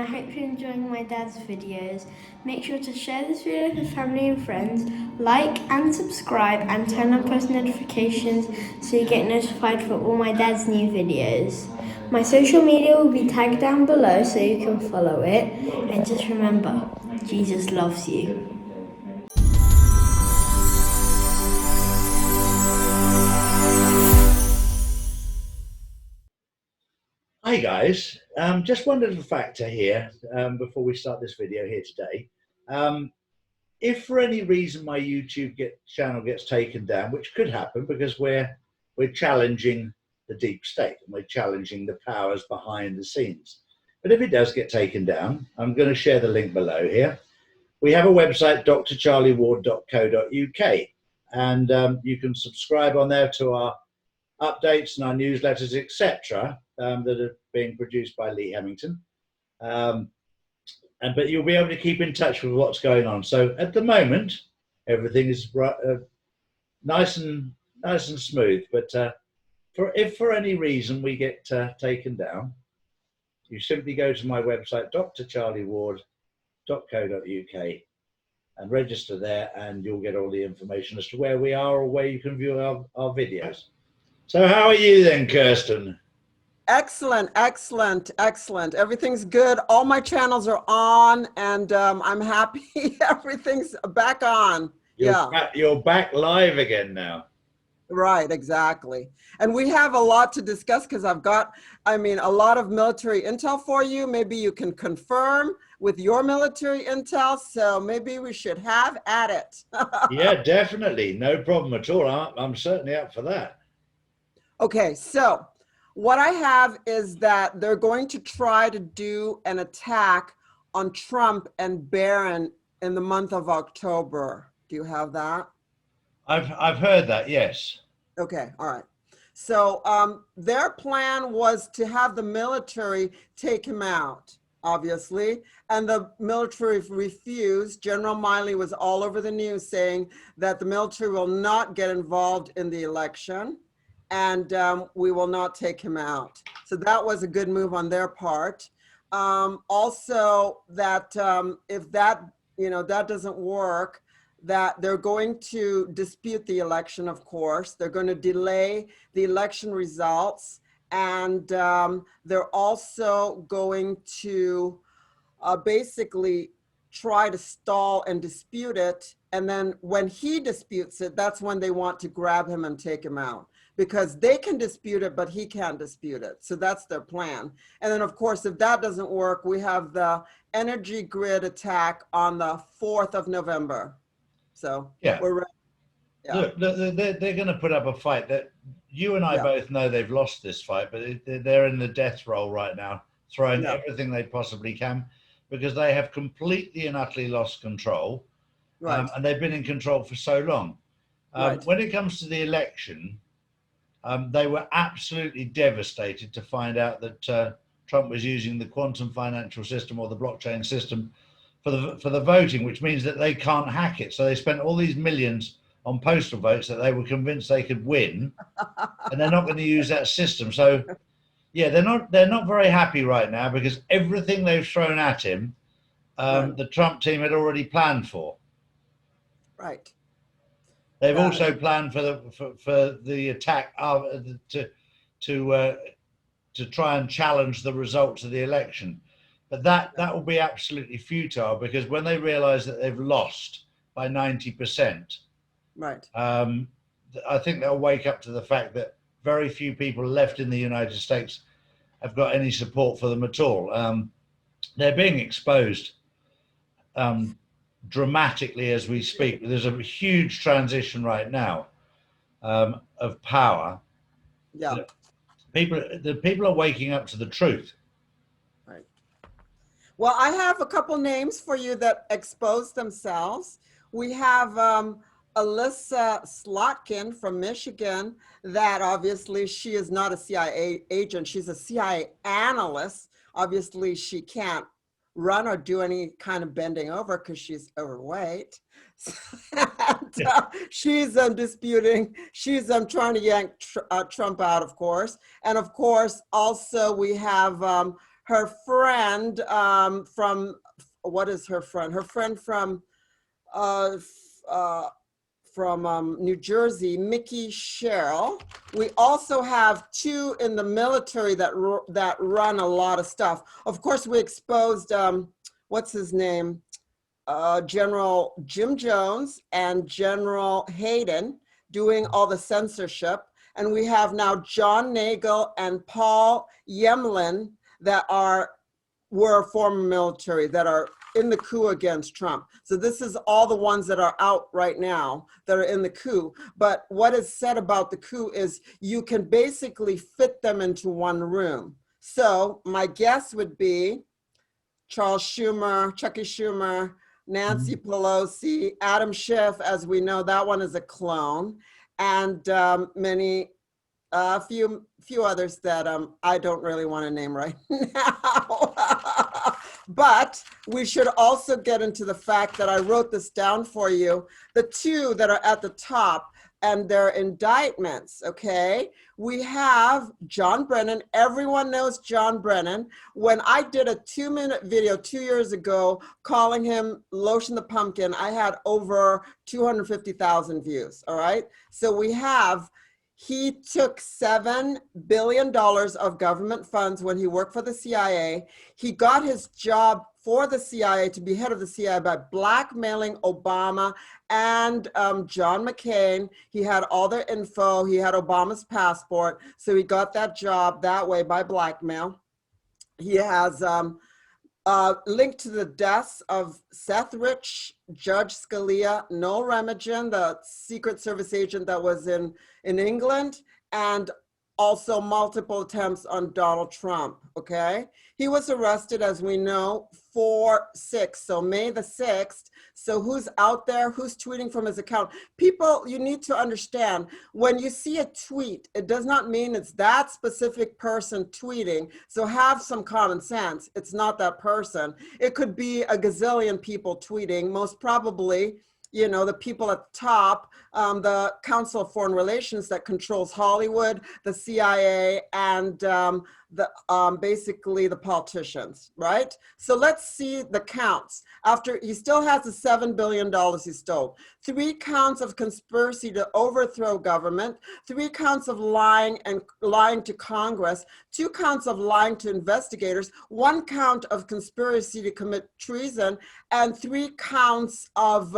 hope you're enjoying my dad's videos. Make sure to share this video with family and friends, like and subscribe, and turn on post notifications so you get notified for all my dad's new videos. My social media will be tagged down below so you can follow it. And just remember, Jesus loves you. Hi guys, just one little factor here before we start this video here today. If for any reason my YouTube channel gets taken down, which could happen because we're challenging the deep state and we're challenging the powers behind the scenes. But if it does get taken down, I'm going to share the link below here. We have a website, drcharlieward.co.uk, and you can subscribe on there to our updates and our newsletters, etc., that are being produced by Lee Hemington. But you'll be able to keep in touch with what's going on. So at the moment, everything is nice and smooth. But if for any reason we get taken down, you simply go to my website, drcharlieward.co.uk, and register there, and you'll get all the information as to where we are or where you can view our videos. So how are you then, Kirsten? Excellent, excellent, excellent. Everything's good. All my channels are on, and I'm happy. Everything's back on. You're back live again now. Right, exactly. And we have a lot to discuss because I've got, a lot of military intel for you. Maybe you can confirm with your military intel. So maybe we should have at it. Yeah, definitely. No problem at all. I'm certainly up for that. Okay, so what I have is that they're going to try to do an attack on Trump and Barron in the month of October. Do you have that? I've heard that, yes. Okay, all right. So their plan was to have the military take him out, obviously, and the military refused. General Miley was all over the news saying that the military will not get involved in the election, and we will not take him out. So that was a good move on their part. Also, that if that that doesn't work, that they're going to dispute the election. Of course, they're going to delay the election results, and they're also going to basically try to stall and dispute it. And then when he disputes it, that's when they want to grab him and take him out, because they can dispute it, but he can't dispute it. So that's their plan. And then, of course, if that doesn't work, we have the energy grid attack on the 4th of November. So yeah, we're ready. Yeah. Look, they're going to put up a fight that you and I both know they've lost this fight, but they're in the death roll right now, throwing everything they possibly can, because they have completely and utterly lost control. Right. And they've been in control for so long. When it comes to the election, they were absolutely devastated to find out that Trump was using the quantum financial system or the blockchain system for the voting, which means that they can't hack it. So they spent all these millions on postal votes that they were convinced they could win, and they're not going to use that system. So yeah, they're not very happy right now, because everything they've thrown at him, the Trump team had already planned for. Right. They've also planned for the attack to try and challenge the results of the election, but that will be absolutely futile, because when they realise that they've lost by 90%, right? I think they'll wake up to the fact that very few people left in the United States have got any support for them at all. They're being exposed dramatically as we speak. There's a huge transition right now of power. Yeah, the people are waking up to the truth. Right. Well, I have a couple names for you that expose themselves. We have Alyssa Slotkin from Michigan. That obviously she is not a CIA agent. She's a CIA analyst. Obviously, she can't run or do any kind of bending over because she's overweight. And, she's disputing, she's trying to yank Trump out, of course. And of course, also we have her friend from, what is her friend? Her friend from New Jersey, Mickey Sherrill. We also have two in the military that run a lot of stuff. Of course, we exposed, what's his name? General Jim Jones and General Hayden doing all the censorship. And we have now John Nagel and Paul Yemlin that were former military that are in the coup against Trump. So this is all the ones that are out right now that are in the coup. But what is said about the coup is you can basically fit them into one room. So my guess would be Charles Schumer, Chucky Schumer, Nancy Pelosi, Adam Schiff, as we know, that one is a clone, and a few others that I don't really want to name right now. But we should also get into the fact that I wrote this down for you, the two that are at the top and their indictments, okay? We have John Brennan. Everyone knows John Brennan. When I did a 2-minute video 2 years ago calling him Lotion the Pumpkin, I had over 250,000 views, all right? So he took $7 billion of government funds when he worked for the CIA. He got his job for the CIA to be head of the CIA by blackmailing Obama and John McCain. He had all their info. He had Obama's passport. So he got that job that way by blackmail. He has linked to the deaths of Seth Rich, Judge Scalia, Noel Remagen, the Secret Service agent that was in England, and also multiple attempts on Donald Trump, okay? He was arrested, as we know, 4/6, so May the 6th. So who's out there? Who's tweeting from his account? People, you need to understand, when you see a tweet, it does not mean it's that specific person tweeting. So have some common sense. It's not that person. It could be a gazillion people tweeting, most probably, you know, the people at the top, the Council of Foreign Relations that controls Hollywood, the CIA, and basically the politicians, right? So let's see the counts. After he still has the $7 billion he stole, 3 counts of conspiracy to overthrow government, 3 counts of lying to Congress, 2 counts of lying to investigators, 1 count of conspiracy to commit treason, and 3 counts of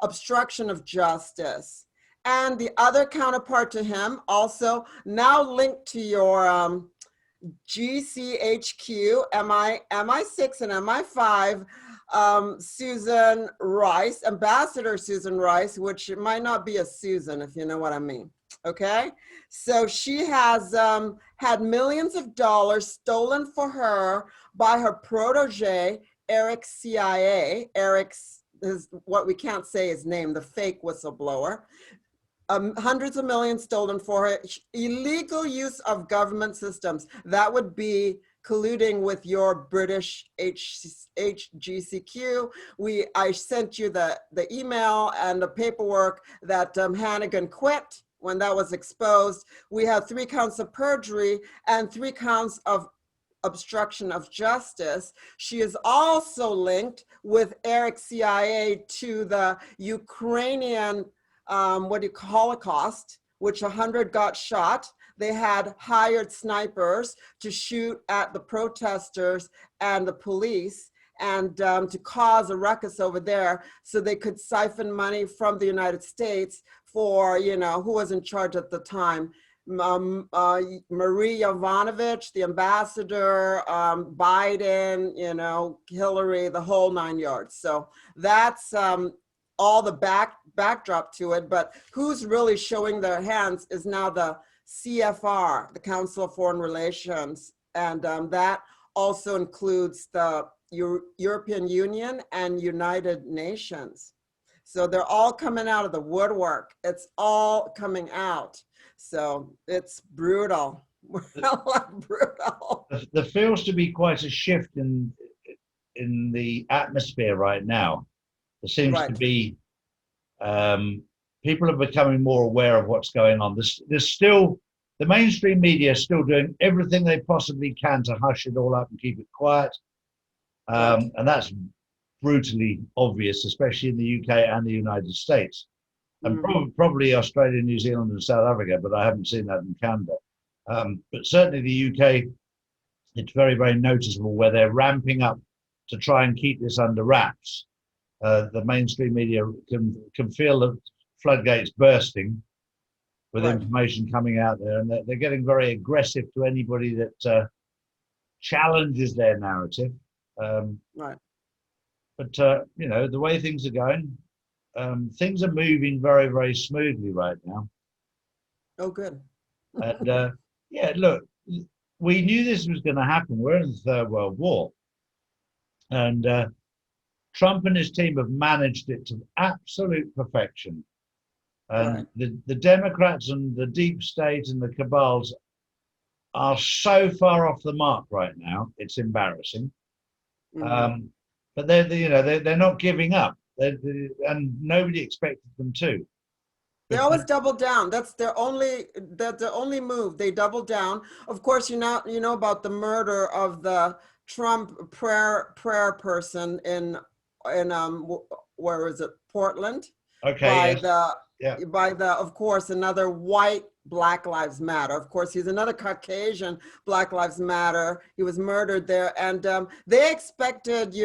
obstruction of justice. And the other counterpart to him, also now linked to your GCHQ, MI6 and MI5, Susan Rice, Ambassador Susan Rice, which it might not be a Susan, if you know what I mean, okay? So she has had millions of dollars stolen for her by her protege, Eric CIA. Eric's is what we can't say his name, the fake whistleblower. Hundreds of millions stolen for her. Illegal use of government systems. That would be colluding with your British HGCQ. I sent you the email and the paperwork that Hannigan quit when that was exposed. We have 3 counts of perjury and 3 counts of obstruction of justice. She is also linked with Eric CIA to the Ukrainian Holocaust, which 100 got shot. They had hired snipers to shoot at the protesters and the police and to cause a ruckus over there so they could siphon money from the United States for, you know, who was in charge at the time? Marie Yovanovitch, the ambassador, Biden, you know, Hillary, the whole 9 yards. So that's all the backdrop to it. But who's really showing their hands is now the CFR, the Council of Foreign Relations. And that also includes the European Union and United Nations. So they're all coming out of the woodwork. It's all coming out. So it's brutal. Brutal. There feels to be quite a shift in the atmosphere right now. There seems to be people are becoming more aware of what's going on. There's still the mainstream media is still doing everything they possibly can to hush it all up and keep it quiet. And that's brutally obvious, especially in the UK and the United States. And probably Australia, New Zealand, and South Africa, but I haven't seen that in Canada. But certainly the UK, it's very, very noticeable where they're ramping up to try and keep this under wraps. The mainstream media can feel the floodgates bursting with information coming out there, and they're getting very aggressive to anybody that challenges their narrative. But you know, the way things are going, things are moving very, very smoothly right now. Oh, good. And yeah, look, we knew this was going to happen. We're in the Third World War, and Trump and his team have managed it to absolute perfection. And the Democrats and the deep state and the cabals are so far off the mark right now. It's embarrassing. But they're not giving up. And nobody expected them to. They always double down. That's their only move. They double down. Of course, you know about the murder of the Trump prayer person in where is it, Portland? Okay. By the of course another white Black Lives Matter. Of course, he's another Caucasian Black Lives Matter. He was murdered there, and they expected,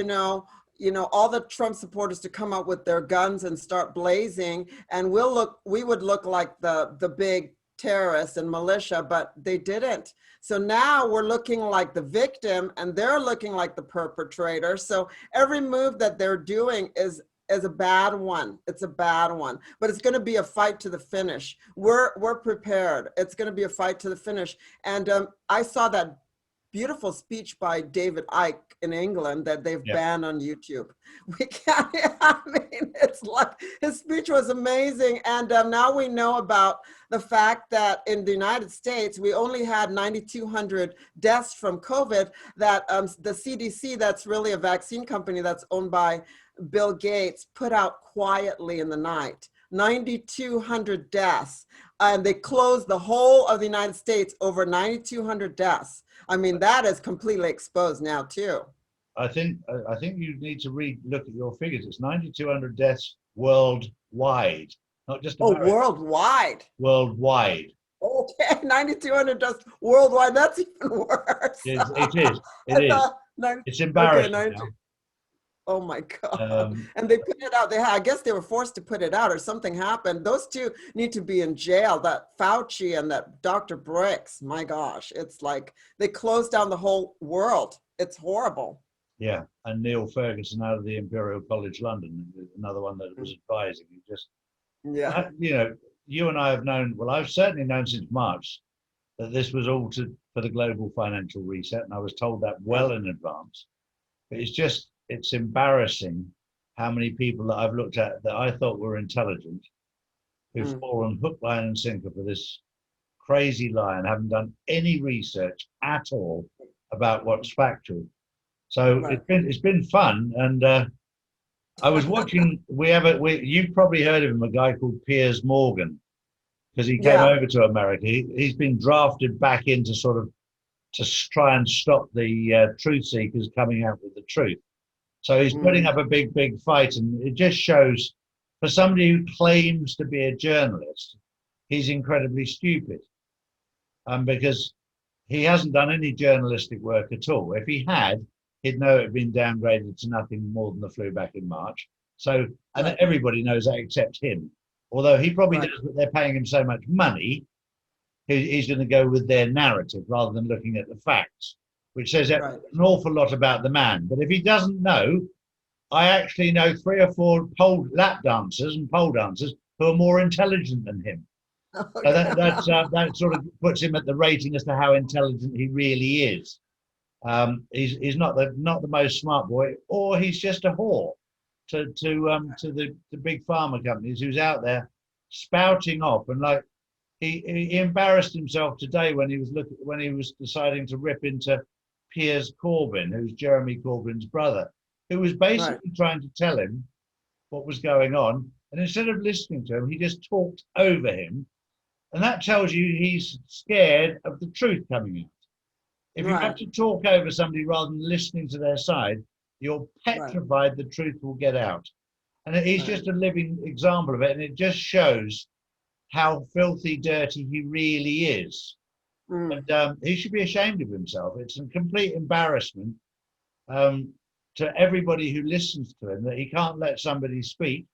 all the Trump supporters to come out with their guns and start blazing, and we would look like the big terrorists and militia, but they didn't. So now we're looking like the victim, and they're looking like the perpetrator. So every move that they're doing is a bad one. It's a bad one, but it's going to be a fight to the finish. We're prepared. It's going to be a fight to the finish. And I saw that beautiful speech by David Icke in England that they've banned on YouTube. We can't, I mean, it's like, his speech was amazing. And now we know about the fact that in the United States, we only had 9,200 deaths from COVID, that the CDC, that's really a vaccine company that's owned by Bill Gates, put out quietly in the night. 9,200 deaths. And they closed the whole of the United States over 9,200 deaths. I mean, that is completely exposed now too. I think you need to look at your figures. It's 9,200 deaths worldwide, not just America. Oh, worldwide. Worldwide. Okay, 9,200 deaths worldwide. That's even worse. It is. It's embarrassing. Okay, oh my God. And they put it out. I guess they were forced to put it out, or something happened. Those two need to be in jail, that Fauci and that Dr. Bricks. My gosh, it's like they closed down the whole world. It's horrible. Yeah, and Neil Ferguson out of the Imperial College London, another one that was advising. You and I have known, well, I've certainly known since March that this was all for the global financial reset, and I was told that well in advance. But it's embarrassing how many people that I've looked at that I thought were intelligent who've fallen hook, line, and sinker for this crazy lie and haven't done any research at all about what's factual. So it's been fun, and I was watching. You've probably heard of him, a guy called Piers Morgan, because he came over to America. He's been drafted back in to try and stop the truth seekers coming out with the truth. So he's putting up a big fight, and it just shows, for somebody who claims to be a journalist, he's incredibly stupid, because he hasn't done any journalistic work at all. If he had, he'd know it had been downgraded to nothing more than the flu back in March. So, and everybody knows that except him. Although he probably knows that they're paying him so much money, he's going to go with their narrative rather than looking at the facts, which says an awful lot about the man. But if he doesn't know, I actually know 3 or 4 lap dancers and pole dancers who are more intelligent than him. So that sort of puts him at the rating as to how intelligent he really is. He's not the most smart boy, or he's just a whore to the big pharma companies who's out there spouting off. And like he embarrassed himself today when he was deciding to rip into Piers Corbyn, who's Jeremy Corbyn's brother, who was basically trying to tell him what was going on, and instead of listening to him, he just talked over him And that tells you he's scared of the truth coming out. If you have Right. to talk over somebody rather than listening to their side, you're petrified the truth will get out. And he's just a living example of it. And it just shows how filthy dirty he really is. And he should be ashamed of himself. It's a complete embarrassment to everybody who listens to him that he can't let somebody speak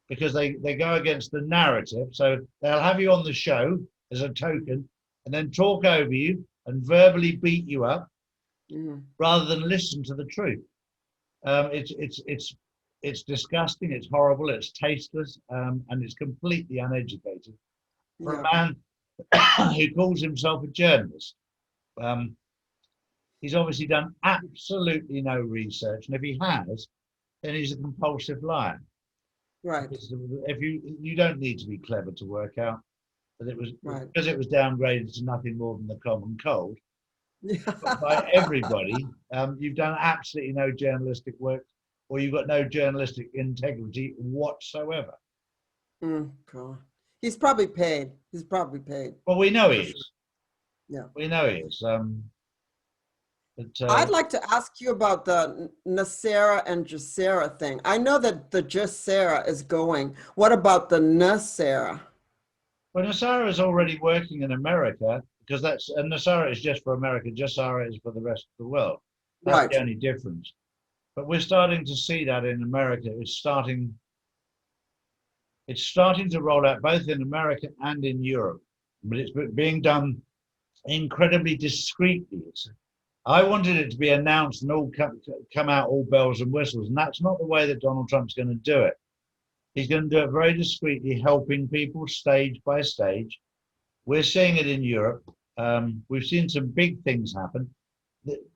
because they go against the narrative. So they'll have you on the show as a token and then talk over you and verbally beat you up rather than listen to the truth. It's disgusting, it's horrible, it's tasteless, and it's completely uneducated for a man who calls himself a journalist. He's obviously done absolutely no research, and if he has, then he's a compulsive liar. Right. If you don't need to be clever to work out that it was because it was downgraded to nothing more than the common cold by everybody. You've done absolutely no journalistic work, or you've got no journalistic integrity whatsoever. God. He's probably paid. He's probably paid. Well, we know he is. Yeah, we know he is. I'd like to ask you about the Nasera and Jacera thing. I know that the Jacera is going. What about the Nasera? Well, Nasara is already working in America because and Nasara is just for America. Jacera is for the rest of the world. That's the only difference. But we're starting to see that in America. It's starting to roll out both in America and in Europe, but it's being done incredibly discreetly. I wanted it to be announced and all come out all bells and whistles, and that's not the way that Donald Trump's going to do it. He's going to do it very discreetly, helping people stage by stage. We're seeing it in Europe. We've seen some big things happen.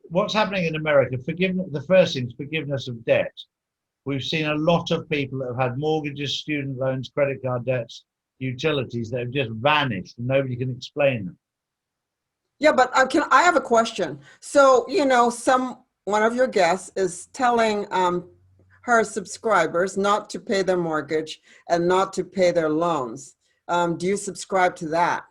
What's happening in America, the first thing is forgiveness of debt. We've seen a lot of people that have had mortgages, student loans, credit card debts, utilities that have just vanished and nobody can explain them. Yeah, but I have a question. So, one of your guests is telling her subscribers not to pay their mortgage and not to pay their loans. Do you subscribe to that?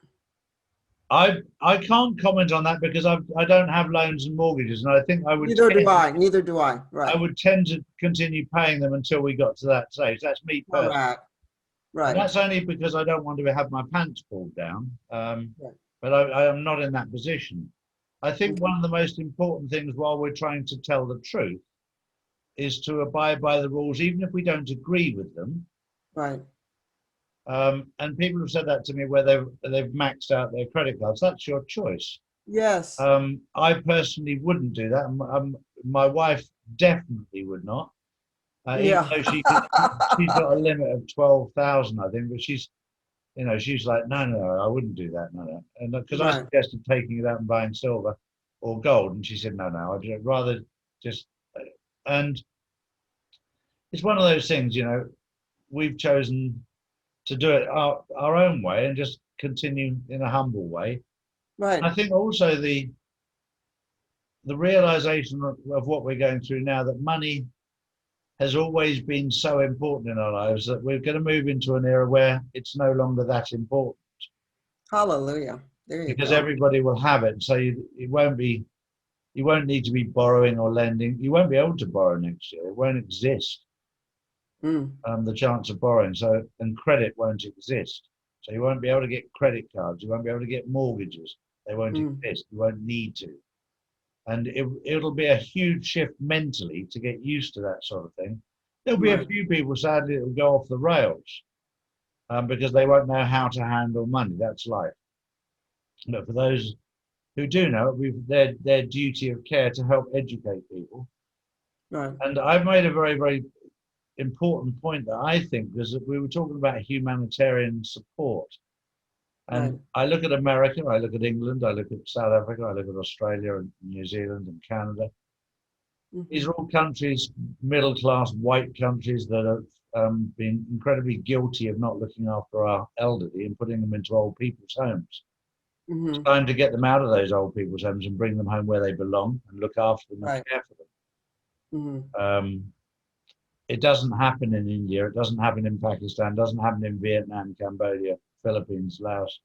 I can't comment on that because I don't have loans and mortgages, and I think I would. Neither do I. Right. I would tend to continue paying them until we got to that stage. That's me personally. Right. And that's only because I don't want to have my pants pulled down. But I am not in that position. I think one of the most important things while we're trying to tell the truth is to abide by the rules, even if we don't agree with them. Right. And people have said that to me where they've maxed out their credit cards. That's your choice. Yes. I personally wouldn't do that. My wife definitely would not. Even though she's got a limit of 12,000, I think, but she's like, no, I wouldn't do that, no. And because I suggested taking it out and buying silver or gold, and she said, no, I'd rather just. And it's one of those things, we've chosen to do it our own way and just continue in a humble way. Right. And I think also the realization of what we're going through now, that money has always been so important in our lives, that we're going to move into an era where it's no longer that important. Hallelujah. There you go. Because everybody will have it. So you won't need to be borrowing or lending. You won't be able to borrow next year. It won't exist. The chance of borrowing. And credit won't exist. So you won't be able to get credit cards. You won't be able to get mortgages. They won't exist. You won't need to. And it'll be a huge shift mentally to get used to that sort of thing. There'll be a few people, sadly, that will go off the rails because they won't know how to handle money. That's life. But for those who do know, their duty of care to help educate people. Right. And I've made a very, very important point that I think, because we were talking about humanitarian support. And I look at America, I look at England, I look at South Africa, I look at Australia and New Zealand and Canada. These are all countries, middle-class white countries, that have been incredibly guilty of not looking after our elderly and putting them into old people's homes. It's time to get them out of those old people's homes and bring them home where they belong and look after them and care for them. It doesn't happen in India, it doesn't happen in Pakistan, it doesn't happen in Vietnam, Cambodia, Philippines, Laos,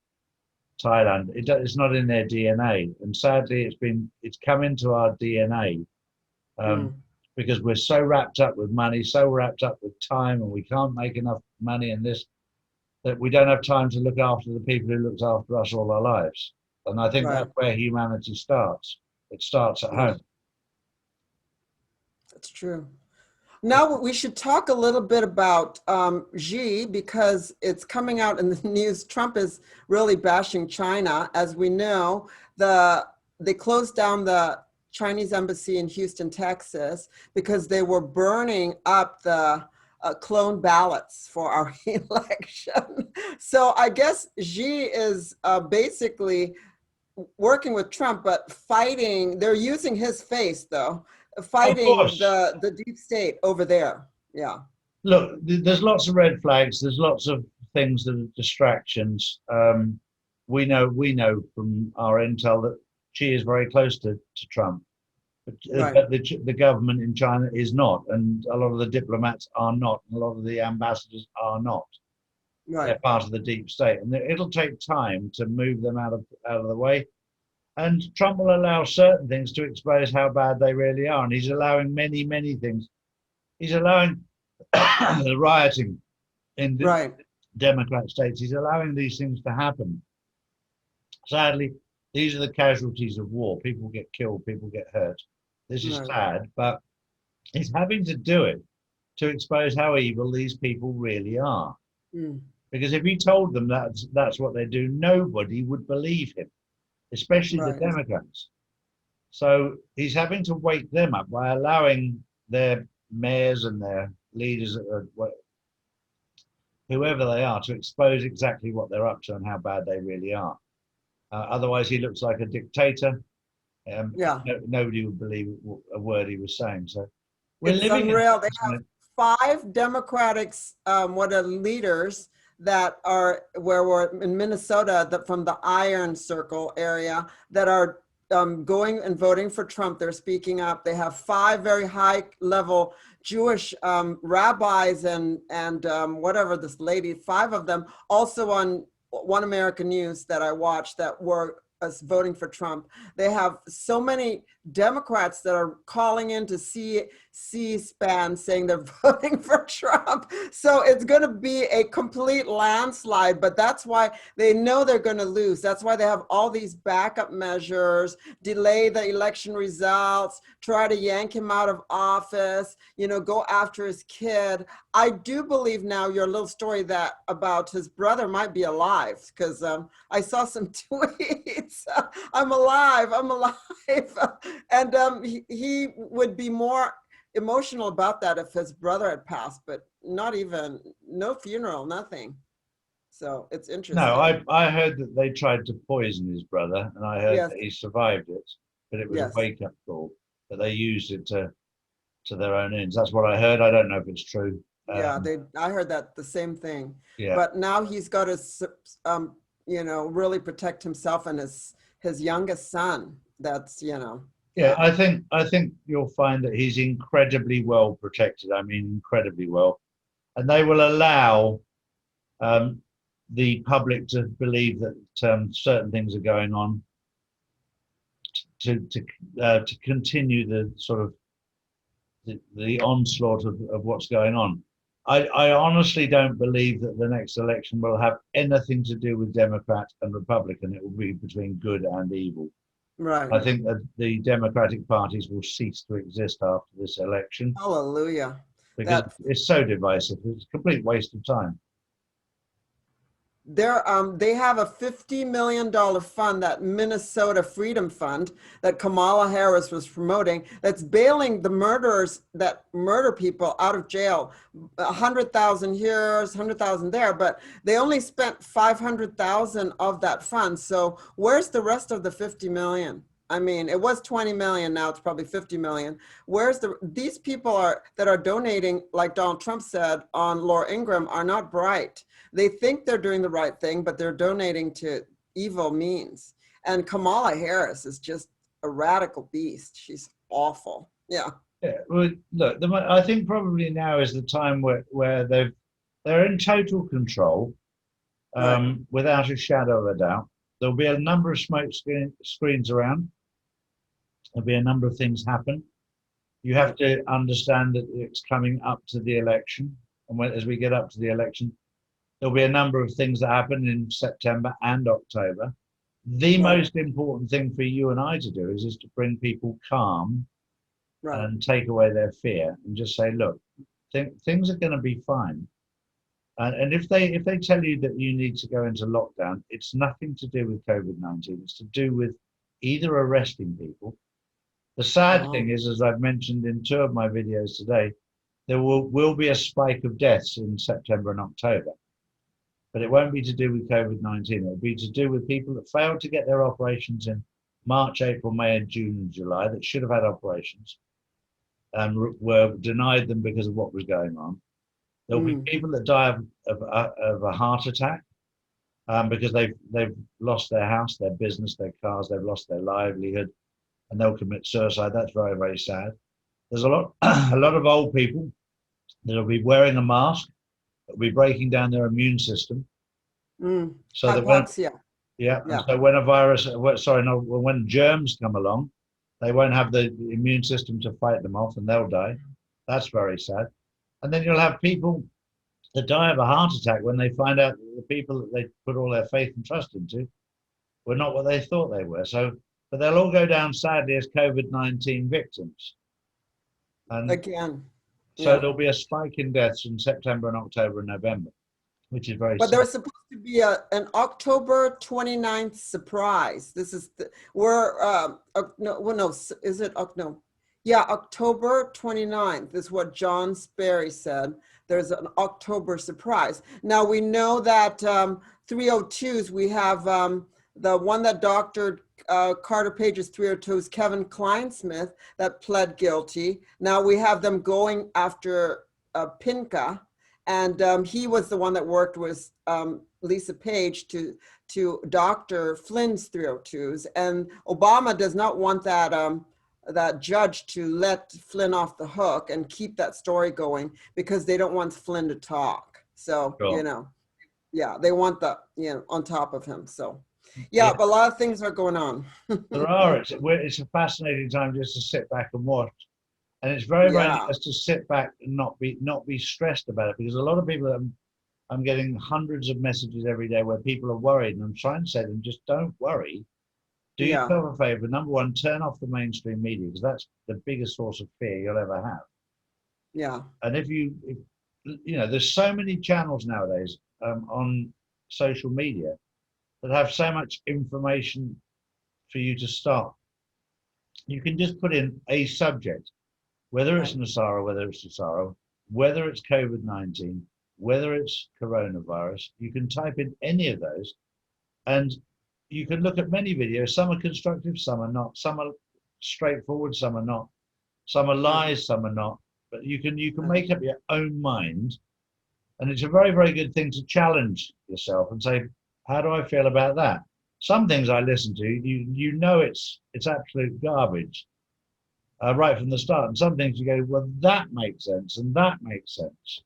Thailand. It's not in their DNA, and sadly, it's come into our DNA because we're so wrapped up with money, so wrapped up with time, and we can't make enough money in this that we don't have time to look after the people who looked after us all our lives. And I think that's where humanity starts. It starts at home. That's true. Now we should talk a little bit about Xi, because it's coming out in the news. Trump is really bashing China. As we know, they closed down the Chinese embassy in Houston, Texas, because they were burning up the clone ballots for our election. So I guess Xi is basically working with Trump, but fighting. They're using his face, though, fighting the deep state over there. Yeah. Look, there's lots of red flags. There's lots of things that are distractions. We know from our intel that Xi is very close to Trump. But the government in China is not, and a lot of the diplomats are not, and a lot of the ambassadors are not. They're part of the deep state, and it'll take time to move them out of the way. And Trump will allow certain things to expose how bad they really are, and he's allowing many things. He's allowing the rioting in the Democrat states. He's allowing these things to happen. Sadly, these are the casualties of war. People get killed, people get hurt. This is sad, but he's having to do it to expose how evil these people really are. Because if he told them that's what they do, nobody would believe him, especially the Democrats. So he's having to wake them up by allowing their mayors and their leaders, whoever they are, to expose exactly what they're up to and how bad they really are. Otherwise, he looks like a dictator. Nobody would believe a word he was saying. So it's unreal. They have 5 Democratic leaders that are where we're in Minnesota, from the Iron Circle area, that are going and voting for Trump. They're speaking up. They have 5 very high-level Jewish rabbis and whatever, this lady, 5 of them, also on One American News that I watched, that were voting for Trump. They have so many Democrats that are calling into C-SPAN saying they're voting for Trump. So it's going to be a complete landslide, but that's why they know they're going to lose. That's why they have all these backup measures, delay the election results, try to yank him out of office, go after his kid. I do believe now your little story that about his brother might be alive, because I saw some tweets. I'm alive. And he would be more emotional about that if his brother had passed, but no funeral, nothing. So it's interesting. No, I heard that they tried to poison his brother, and I heard that he survived it, but it was a wake-up call, that they used it to their own ends. That's what I heard. I don't know if it's true. I heard that the same thing. But now he's got to really protect himself and his youngest son. That's I think you'll find that he's incredibly well protected. I mean, incredibly well, and they will allow the public to believe that certain things are going on to continue the sort of the onslaught of what's going on. I honestly don't believe that the next election will have anything to do with Democrat and Republican. It will be between good and evil. Right. I think that the Democratic parties will cease to exist after this election. Hallelujah. Because it's so divisive. It's a complete waste of time. They have a $50 million fund, that Minnesota Freedom Fund that Kamala Harris was promoting, that's bailing the murderers that murder people out of jail. 100,000 here, 100,000 there, but they only spent 500,000 of that fund. So where's the rest of the 50 million? I mean, it was 20 million, now it's probably 50 million. These people that are donating, like Donald Trump said on Laura Ingraham, are not bright. They think they're doing the right thing, but they're donating to evil means. And Kamala Harris is just a radical beast. She's awful. Yeah. Well, look, I think probably now is the time where they're in total control. without a shadow of a doubt. There'll be a number of smoke screens around. There'll be a number of things happen. You have to understand that it's coming up to the election. And as we get up to the election, there'll be a number of things that happen in September and October. The most important thing for you and I to do is to bring people calm and take away their fear and just say, look, things are going to be fine. And if they tell you that you need to go into lockdown, it's nothing to do with COVID-19. It's to do with either arresting people. The sad thing is, as I've mentioned in 2 of my videos today, there will be a spike of deaths in September and October. But it won't be to do with COVID-19. It'll be to do with people that failed to get their operations in March, April, May, and June and July that should have had operations and were denied them because of what was going on. There'll be people that die of a heart attack because they've lost their house, their business, their cars, they've lost their livelihood, and they'll commit suicide. That's very, very sad. There's a lot of old people that'll be wearing a mask, that'll be breaking down their immune system. So that when, so when a virus, when germs come along, they won't have the immune system to fight them off, and they'll die. That's very sad. And then you'll have people that die of a heart attack when they find out that the people that they put all their faith and trust into were not what they thought they were. But they'll all go down sadly as COVID-19 victims. And there'll be a spike in deaths in September and October and November, which is very sad. But there was supposed to be an October 29th surprise. This is October 29th is what John Sperry said. There's an October surprise. Now we know that 302s, we have the one that Dr. Carter Page's 302s, Kevin Kleinsmith, that pled guilty. Now we have them going after Pinka, and he was the one that worked with Lisa Page to Dr. Flynn's 302s. And Obama does not want that judge to let Flynn off the hook and keep that story going because they don't want Flynn to talk. So, they want on top of him. So, but a lot of things are going on. There are. It's a fascinating time just to sit back and watch. And it's very, very nice to sit back and not be stressed about it, because a lot of people, I'm getting hundreds of messages every day where people are worried, and I'm trying to say to them, just don't worry. Do yourself a favor. Number one, turn off the mainstream media, because that's the biggest source of fear you'll ever have. Yeah. And if there's so many channels nowadays on social media that have so much information for you to start. You can just put in a subject, whether it's Nasara, whether it's Nasara, whether it's COVID-19, whether it's coronavirus. You can type in any of those, and you can look at many videos. Some are constructive, some are not. Some are straightforward, some are not. Some are lies, some are not. But you can make up your own mind, and it's a very, very good thing to challenge yourself and say, how do I feel about that? Some things I listen to, it's absolute garbage right from the start. And some things you go, well, that makes sense, and that makes sense.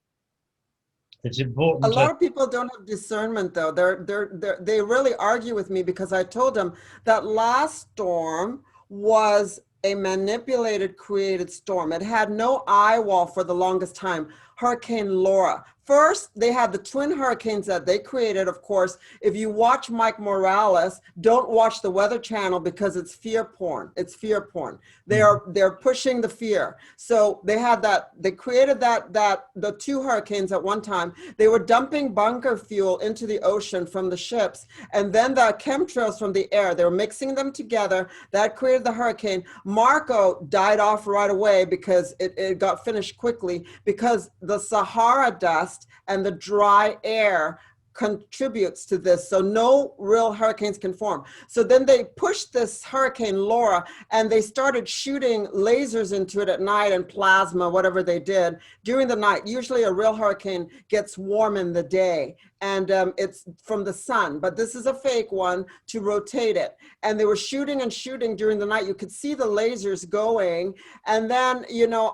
It's important. A lot of people don't have discernment, though. They really argue with me because I told them that last storm was a manipulated, created storm. It had no eye wall for the longest time. Hurricane Laura. First, they had the twin hurricanes that they created. Of course, if you watch Mike Morales, don't watch the Weather Channel because it's fear porn. It's fear porn. They're pushing the fear. So they had that. They created the 2 hurricanes at one time. They were dumping bunker fuel into the ocean from the ships, and then the chemtrails from the air. They were mixing them together. That created the hurricane. Marco died off right away because it got finished quickly because the Sahara dust and the dry air contributes to this, so no real hurricanes can form. So then they pushed this Hurricane Laura, and they started shooting lasers into it at night and plasma, whatever they did during the night. Usually a real hurricane gets warm in the day, and it's from the sun, but this is a fake one to rotate it. And they were shooting and shooting during the night. You could see the lasers going. And then,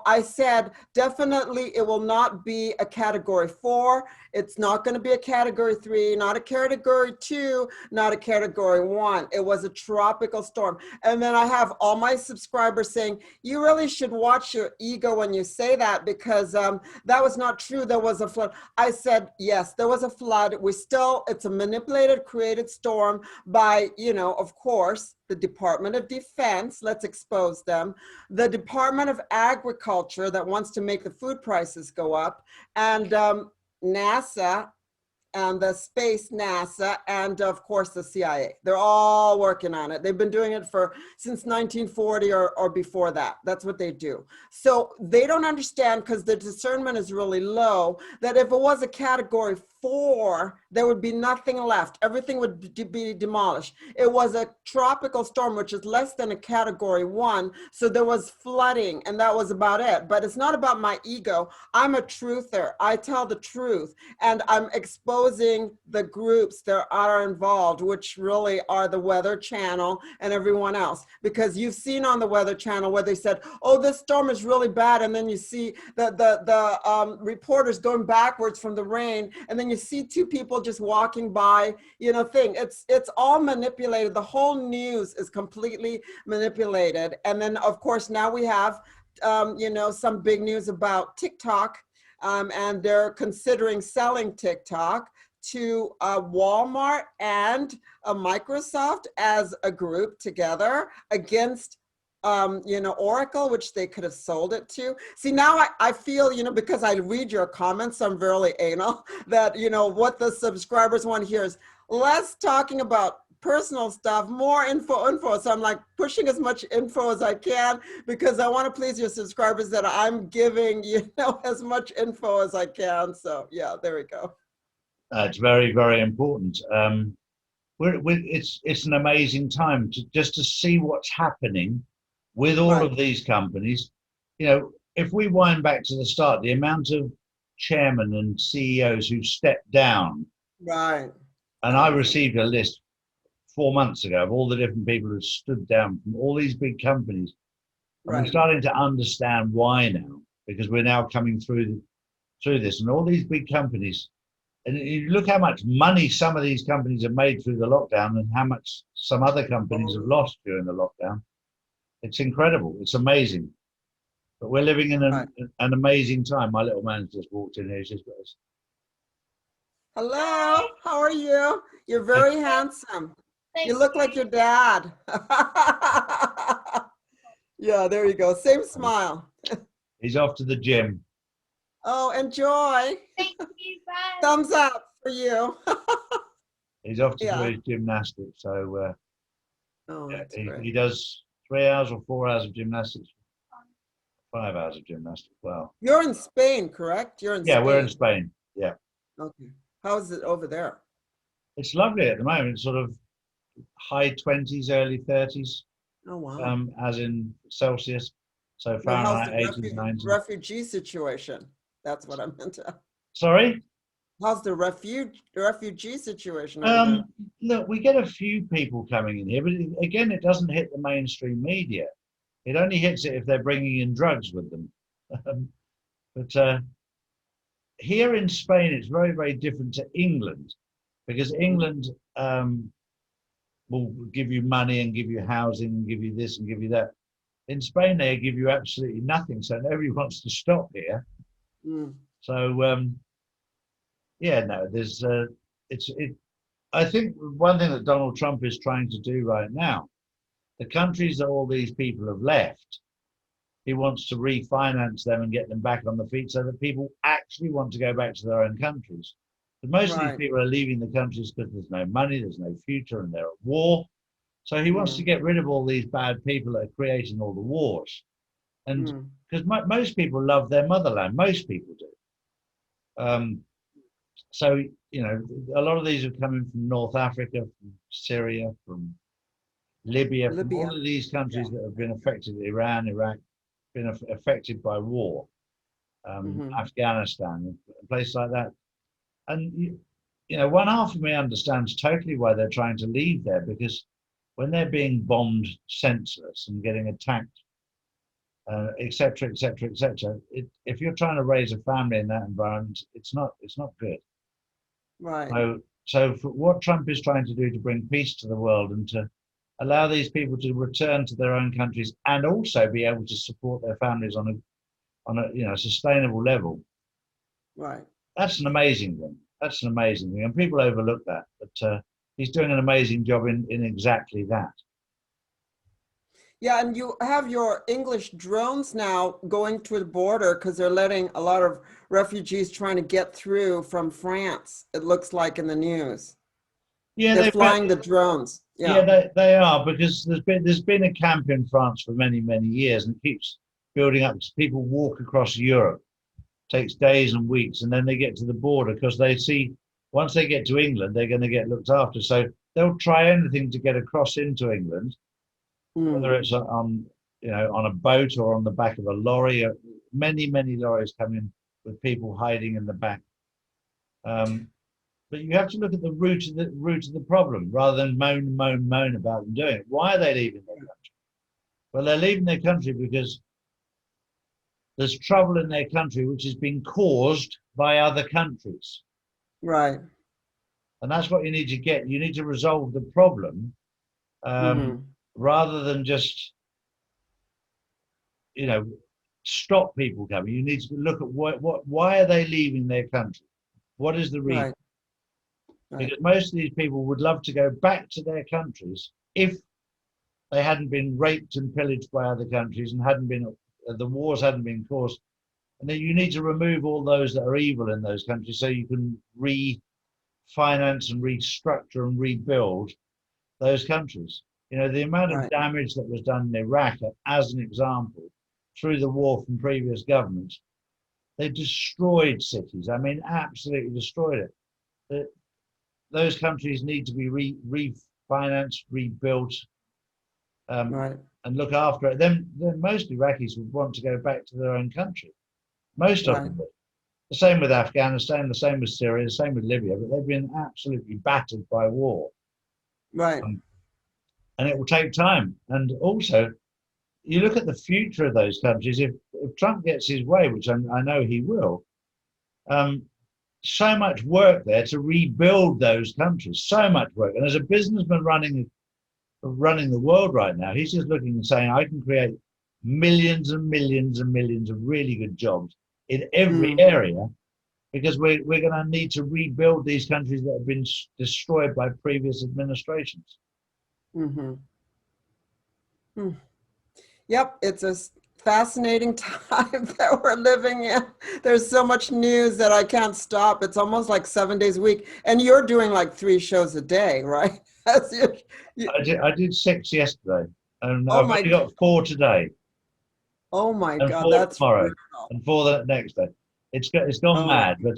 I said, definitely it will not be a category 4. It's not going to be a category category 3, not a category 2, not a category 1. It was a tropical storm. And then I have all my subscribers saying, you really should watch your ego when you say that, because that was not true. There was a flood. I said, yes, there was a flood. It's a manipulated, created storm by, of course, the Department of Defense. Let's expose them. The Department of Agriculture that wants to make the food prices go up, and NASA, and the space NASA, and of course the CIA. They're all working on it. They've been doing it since 1940 or before that. That's what they do. So they don't understand, because the discernment is really low, that if it was a category 4, there would be nothing left. Everything would be demolished. It was a tropical storm, which is less than a category 1. So there was flooding, and that was about it. But it's not about my ego. I'm a truther. I tell the truth, and I'm exposing the groups that are involved, which really are the Weather Channel and everyone else. Because you've seen on the Weather Channel where they said, oh, this storm is really bad, and then you see the reporters going backwards from the rain, and then you see 2 people just walking by, it's all manipulated. The whole news is completely manipulated. And then of course now we have some big news about TikTok, and they're considering selling TikTok to Walmart and Microsoft as a group together against Oracle, which they could have sold it to. See, now I feel, because I read your comments, I'm very anal, that, what the subscribers want to hear is less talking about personal stuff, more info. So I'm like pushing as much info as I can, because I want to please your subscribers, that I'm giving, as much info as I can. So yeah, there we go. It's very, very important. It's an amazing time just to see what's happening with all of these companies. If we wind back to the start, the amount of chairmen and CEOs who stepped down. Right. And I received a list 4 months ago of all the different people who stood down from all these big companies. And we're starting to understand why now, because we're now coming through this, and all these big companies. And you look how much money some of these companies have made through the lockdown, and how much some other companies have lost during the lockdown. It's incredible. It's amazing. But we're living in an amazing time. My little man's just walked in here. He's just got us. Hello, how are you? You're very handsome. You look like your dad. Yeah, there you go. Same smile. He's off to the gym. Oh, enjoy. Thank you, bye. Thumbs up for you. He's off to do his gymnastics. So he does 3 hours or 4 hours of gymnastics. 5 hours of gymnastics. Wow. You're in Spain, correct? You're in Spain. We're in Spain. Yeah. Okay. How is it over there? It's lovely at the moment. It's sort of high 20s, early 30s. Oh, wow. As in Celsius. So Fahrenheit, 80s, 90s. Refugee situation. That's what I meant to. Sorry? How's the refugee situation? Look, we get a few people coming in here, but again, it doesn't hit the mainstream media. It only hits it if they're bringing in drugs with them. But here in Spain, it's very, very different to England, because England will give you money and give you housing and give you this and give you that. In Spain, they give you absolutely nothing. So nobody wants to stop here. So, I think one thing that Donald Trump is trying to do right now, the countries that all these people have left, he wants to refinance them and get them back on the feet so that people actually want to go back to their own countries. But most of these people are leaving the countries because there's no money, there's no future, and they're at war. So he wants to get rid of all these bad people that are creating all the wars. And because most people love their motherland, most people do. So, a lot of these are coming from North Africa, from Syria, from Libya, from all of these countries that have been affected, Iran, Iraq, been affected by war, Afghanistan, places like that. And, one half of me understands totally why they're trying to leave there, because when they're being bombed senseless and getting attacked, et cetera, et cetera, et cetera, if you're trying to raise a family in that environment, it's not good. Right. So for what Trump is trying to do to bring peace to the world and to allow these people to return to their own countries and also be able to support their families on a sustainable level. Right. That's an amazing thing. That's an amazing thing, and people overlook that. But he's doing an amazing job in exactly that. Yeah, and you have your English drones now going to the border because they're letting a lot of refugees trying to get through from France. It looks like in the news. Yeah, They're flying the drones. Yeah, Yeah. they are, because there's been a camp in France for many, many years, and it keeps building up. People walk across Europe, takes days and weeks, and then they get to the border because they see once they get to England, they're going to get looked after. So they'll try anything to get across into England, whether it's on a boat or on the back of a lorry. Many, many lorries come in with people hiding in the back. But you have to look at the root of the problem rather than moan about them doing it. Why are they leaving their country? Well, they're leaving their country because there's trouble in their country which has been caused by other countries. Right. And that's what you need to get. You need to resolve the problem rather than just, stop people coming. You need to look at why are they leaving their country? What is the reason? Right. Right. Because most of these people would love to go back to their countries if they hadn't been raped and pillaged by other countries and the wars hadn't been caused. And then you need to remove all those that are evil in those countries so you can refinance and restructure and rebuild those countries. The amount of damage that was done in Iraq, as an example, through the war from previous governments, they destroyed cities. I mean, absolutely destroyed it. Those countries need to be refinanced, rebuilt, and look after it. Then most Iraqis would want to go back to their own country. Most of them would. The same with Afghanistan, the same with Syria, the same with Libya, but they've been absolutely battered by war. Right. And it will take time. And also, you look at the future of those countries. If Trump gets his way, which I know he will, so much work there to rebuild those countries, so much work. And as a businessman running the world right now, he's just looking and saying, I can create millions and millions and millions of really good jobs in every area, because we're going to need to rebuild these countries that have been destroyed by previous administrations. Yep, it's a fascinating time that we're living in. There's so much news that I can't stop. It's almost like 7 days a week. And you're doing like 3 shows a day, right? I did 6 yesterday, and I've only got 4 today. Oh my and God, 4 that's tomorrow, brutal. and 4 the next day. It's gone mad, but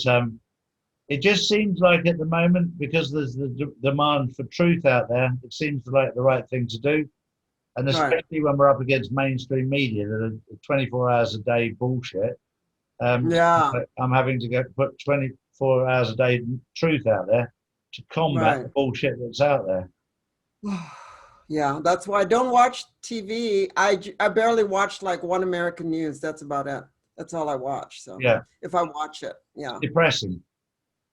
it just seems like at the moment, because there's the demand for truth out there, it seems like the right thing to do. And especially when we're up against mainstream media that are 24 hours a day bullshit. I'm having to put 24 hours a day truth out there to combat the bullshit that's out there. Yeah, that's why I don't watch TV. I barely watch like One American News. That's about it. That's all I watch. So if I watch it, it's depressing.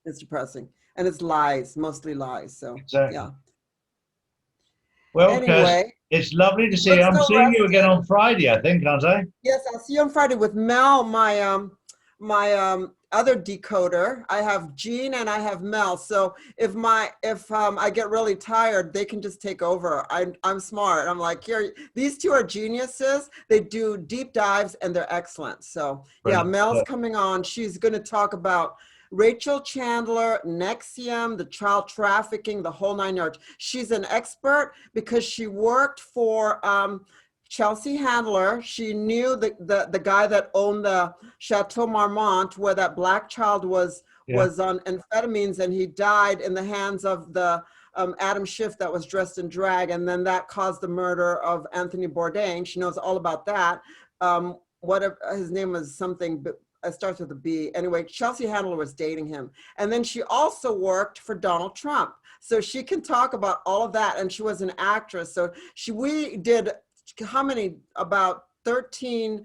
It's depressing, and it's lies, mostly lies. So yeah. Well, anyway, it's lovely to see you. I'm seeing you again on Friday, I think, aren't I? Yes, I'll see you on Friday with Mel, my other decoder. I have Jean and I have Mel. So if I get really tired, they can just take over. I'm smart. I'm like, here, these 2 are geniuses. They do deep dives and they're excellent. So yeah, Mel's coming on. She's going to talk about Rachel Chandler, NXIVM, the child trafficking, the whole 9 yards. She's an expert because she worked for Chelsea Handler. She knew the guy that owned the Chateau Marmont, where that black child was on amphetamines, and he died in the hands of the Adam Schiff that was dressed in drag, and then that caused the murder of Anthony Bourdain. She knows all about that. Whatever his name was, something. It starts with a B. Anyway, Chelsea Handler was dating him. And then she also worked for Donald Trump. So she can talk about all of that. And she was an actress. So we did how many? About 13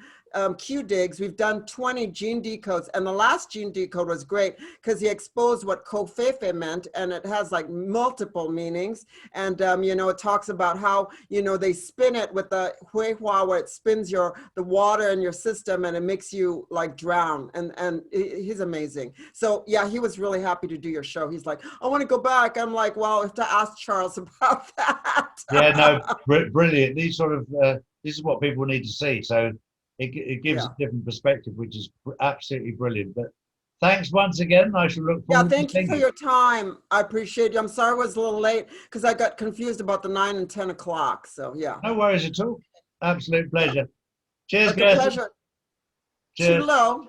Q digs, we've done 20 gene decodes, and the last gene decode was great because he exposed what kofefe meant, and it has like multiple meanings. And you know, it talks about how, you know, they spin it with the huehua, where it spins the water in your system, and it makes you like drown. And he's amazing. So yeah, he was really happy to do your show. He's like, I want to go back. I'm like, well, I have to ask Charles about that. Yeah, no, brilliant. These sort of this is what people need to see. So it gives a different perspective, which is absolutely brilliant. But thanks once again. I shall look forward. Yeah, thank you for your time. I appreciate you. I'm sorry I was a little late because I got confused about the 9 and 10 o'clock. So yeah. No worries at all. Absolute pleasure. Cheers, Okay, guys. pleasure. Cheers. Hello.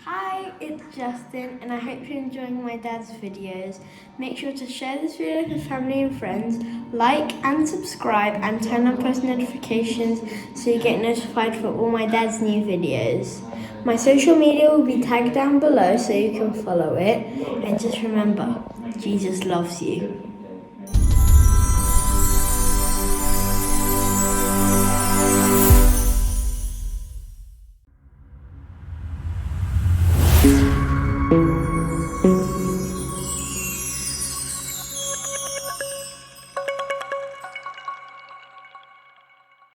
Hi, it's Justin, and I hope you're enjoying my dad's videos. Make sure to share this video with family and friends, like and subscribe, and turn on post notifications so you get notified for all my dad's new videos. My social media will be tagged down below so you can follow it. And just remember, Jesus loves you.